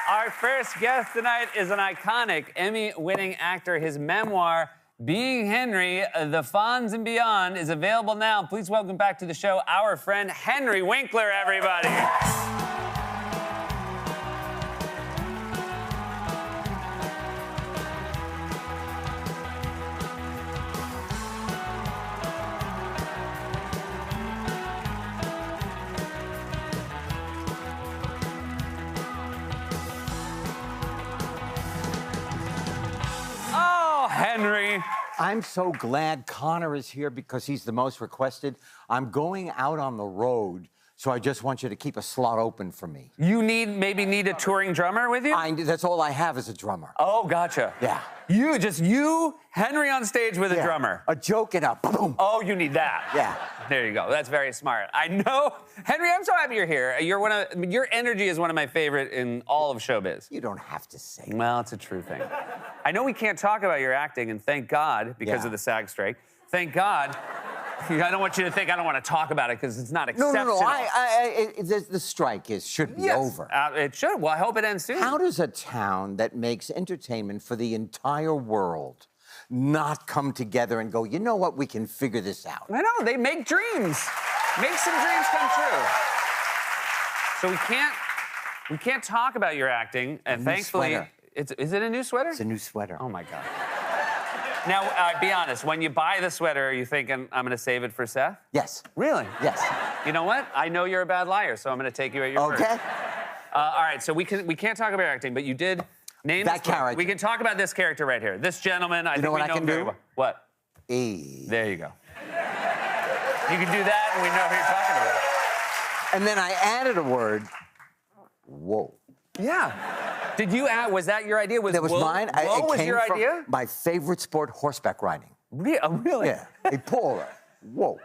Our first guest tonight is an iconic Emmy-winning actor. His memoir, Being Henry, The Fonz and Beyond, is available now. Please welcome back to the show our friend Henry Winkler, everybody. Henry. I'm so glad Connor is here because he's the most requested. I'm going out on the road, so I just want you to keep a slot open for me. You maybe need a touring drummer with you? That's all I have is a drummer. Oh, gotcha. Yeah. You, Henry on stage with a drummer. A joke and a boom. Oh, you need that. Yeah. There you go. That's very smart. I know. Henry, I'm so happy you're here. Your energy is one of my favorite in all of showbiz. You don't have to say that. Well, it's a true thing. I know we can't talk about your acting, and thank God, because of the SAG strike. Thank God. I don't want you to think I don't want to talk about it because it's not exceptional. No. The strike should be over. It should. Well, I hope it ends soon. How does a town that makes entertainment for the entire world not come together and go, you know what, we can figure this out? I know, they make dreams. Make some dreams come true. So we can't talk about your acting, and thankfully, is it a new sweater? It's a new sweater. Oh my God. Now, be honest, when you buy the sweater, are you thinking, I'm gonna save it for Seth? Yes. Really? Yes. You know what? I know you're a bad liar, so I'm gonna take you at your word. Okay. All right, so we can't talk about your acting, but you did name that character. We can talk about this character right here. This gentleman, I think we know him very well. What? There you go. You can do that, and we know who you're talking about. And then I added a word, whoa. Yeah. Did you add, was that your idea? That was mine. Whoa was your idea? My favorite sport, horseback riding. Really? Yeah. A polo. Whoa.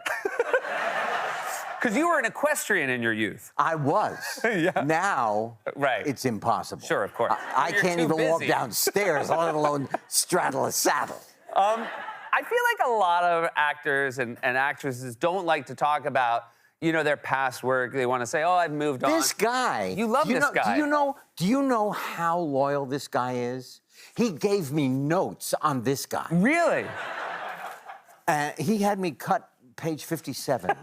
Because you were an equestrian in your youth. I was. Yeah. Now, it's impossible. Sure, of course. I can't even walk downstairs, let alone straddle a saddle. I feel like a lot of actors and actresses don't like to talk about, their past work. They want to say, oh, I've moved on. This guy. You love this guy. Do you know how loyal this guy is? He gave me notes on this guy. Really? He had me cut page 57.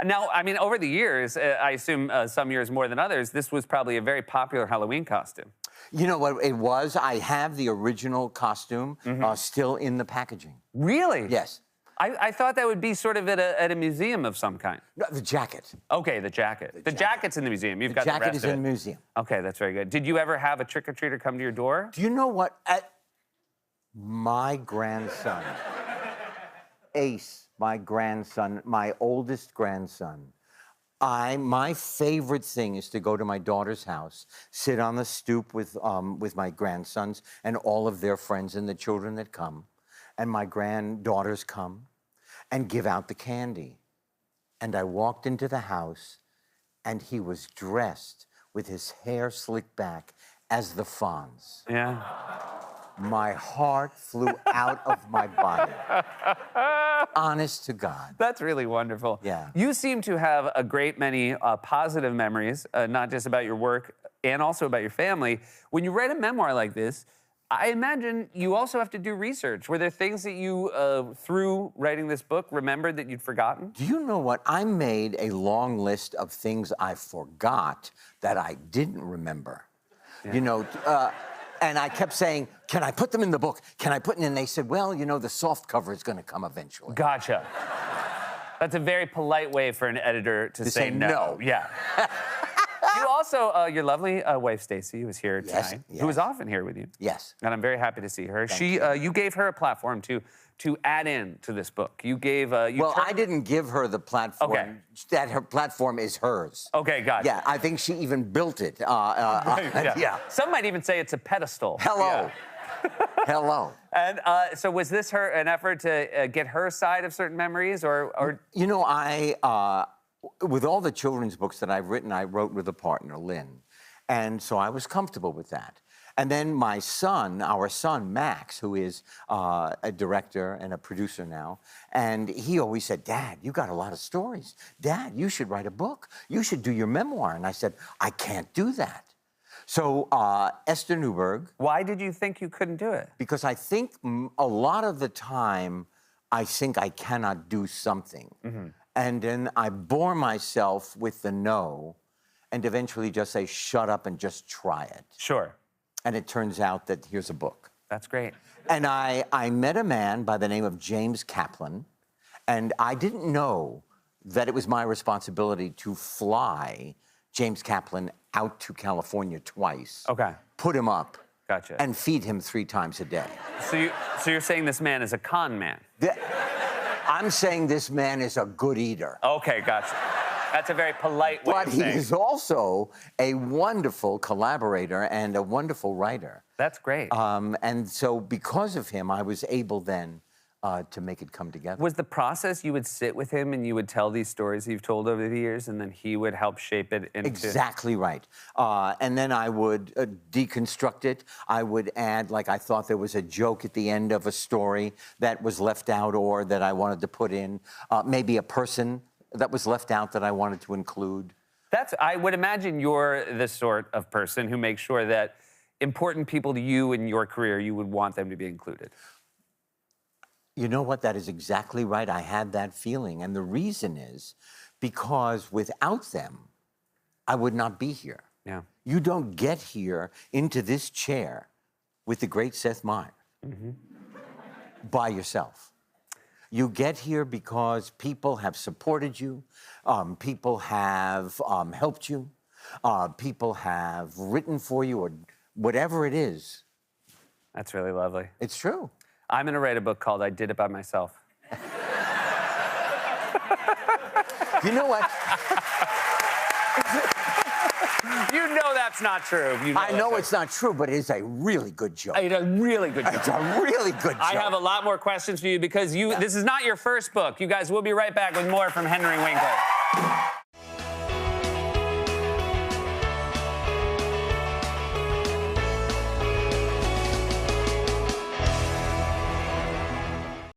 Now, I mean, over the years, I assume some years more than others, this was probably a very popular Halloween costume. You know what it was? I have the original costume still in the packaging. Really? Yes. I thought that would be sort of at a museum of some kind. No, the jacket. Okay, the jacket. The jacket's in the museum. You've got the rest of it. The jacket is in the museum. Okay, that's very good. Did you ever have a trick-or-treater come to your door? Do you know what? My grandson, Ace, my grandson, my oldest grandson, my favorite thing is to go to my daughter's house, sit on the stoop with my grandsons and all of their friends and the children that come, and my granddaughters come and give out the candy. And I walked into the house, and he was dressed with his hair slicked back as the Fonz. Yeah. My heart flew out of my body. Honest to God. That's really wonderful. Yeah. You seem to have a great many positive memories, not just about your work and also about your family. When you write a memoir like this, I imagine you also have to do research. Were there things that you, through writing this book, remembered that you'd forgotten? Do you know what? I made a long list of things I forgot that I didn't remember. Yeah. And I kept saying, can I put them in the book? Can I put them in? And they said, well, the soft cover is going to come eventually. Gotcha. That's a very polite way for an editor to say no. Yeah. You also, your lovely wife, Stacey, was here tonight, who is often here with you. Yes. And I'm very happy to see her. You gave her a platform to add in to this book. You gave... I didn't give her the platform. Okay. That her platform is hers. Okay, gotcha. Yeah, I think she even built it. Yeah. Some might even say it's a pedestal. Hello. Yeah. Hello. And so was this an effort to get her side of certain memories, or? With all the children's books that I've written, I wrote with a partner, Lynn. And so I was comfortable with that. And then my son, our son, Max, who is a director and a producer now, and he always said, Dad, you got a lot of stories. Dad, you should write a book. You should do your memoir. And I said, I can't do that. So Esther Newberg. Why did you think you couldn't do it? Because I think a lot of the time, I think I cannot do something. And then I bore myself with the no and eventually just say, shut up and just try it. Sure. And it turns out that here's a book. That's great. And I met a man by the name of James Kaplan, and I didn't know that it was my responsibility to fly James Kaplan out to California twice. Okay. Put him up. Gotcha. And feed him 3 times a day. So you're saying this man is a con man? I'm saying this man is a good eater. Okay, gotcha. That's a very polite way But of he saying. is also a wonderful collaborator and a wonderful writer. That's great. And so because of him, I was able then to make it come together. Was the process you would sit with him and you would tell these stories you've told over the years, and then he would help shape it into... Exactly right. And then I would deconstruct it. I would add, like, I thought there was a joke at the end of a story that was left out or that I wanted to put in. Maybe a person that was left out that I wanted to include. I would imagine you're the sort of person who makes sure that important people to you in your career, you would want them to be included. You know what? That is exactly right. I had that feeling. And the reason is because without them, I would not be here. Yeah. You don't get here into this chair with the great Seth Meyers by yourself. You get here because people have supported you, people have helped you, people have written for you, or whatever it is. That's really lovely. It's true. I'm going to write a book called I Did It By Myself. You know what? You know that's not true. You I know it's not true, but it is a really good joke. It's a really good joke. It's a really good joke. I have a lot more questions for you because this is not your first book. You guys, we'll be right back with more from Henry Winkler.